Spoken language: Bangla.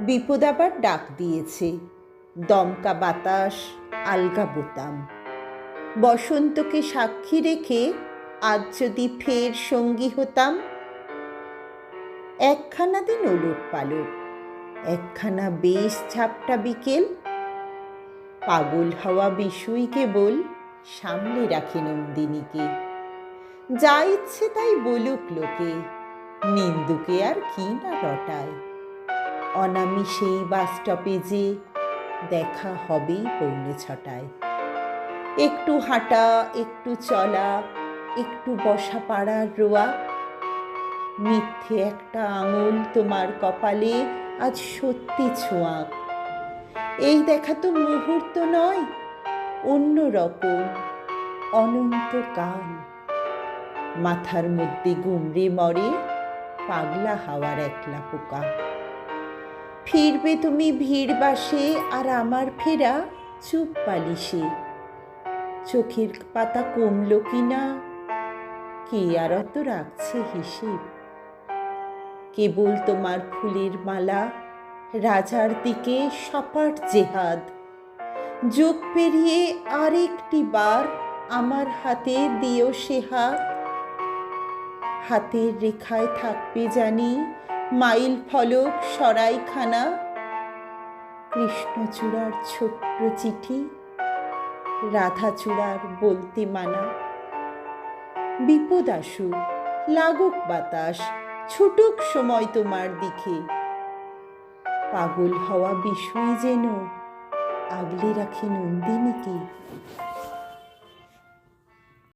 বিপদ আবার ডাক দিয়েছে, দমকা বাতাস, আলগা বোতাম। বসন্তকে সাক্ষী রেখে আজ যদি ফের সঙ্গী হতাম। একখানা দিন ওলট পালট, একখানা বেশ ঝাপটা বিকেল। পাগল হওয়া বিষুই কেবল সামলে রাখে নন্দিনীকে। যা ইচ্ছে তাই বলুক লোকে, নিন্দুকে আর কি না রটায়। অনামি সেই বাস স্টপেজে দেখা হবেই পৌনে 6টায়। একটু হাঁটা, একটু চলা, একটু বসা পাড়ার রোয়া। মিথ্যে একটা আঙুল তোমার কপালে আজ সত্যি ছোঁয়া। এই দেখা তো মুহূর্ত নয়, অন্য রকম অনন্তকাল। মাথার মধ্যে গুমড়ে মরে পাগলা হাওয়ার একলা পোকা। ফিরবে তুমি ভিড় বাসে, আর আমার ফেরা চুপ বালিশে। চোখের পাতা কমল কিনা কে আর অত রাখছে হিসেব। কেবল তোমার ফুলের মালা, রাজার দিকে সপাট জেহাদ। যোগ পেরিয়ে আরেকটি বার আমার হাতে দিও সে হাত। হাতের রেখায় থাকবে জানি মাইল ফলক সরাইখানা। কৃষ্ণচূড়ার ছোট্ট চিঠি, রাধাচূড়ার বলতে মানা। বিপদ আসুক, লাগুক বাতাস, ছুটুক সময় তোমার দিকে। পাগল হওয়া বিষয় যেন আগলে রাখে নন্দিনীকে।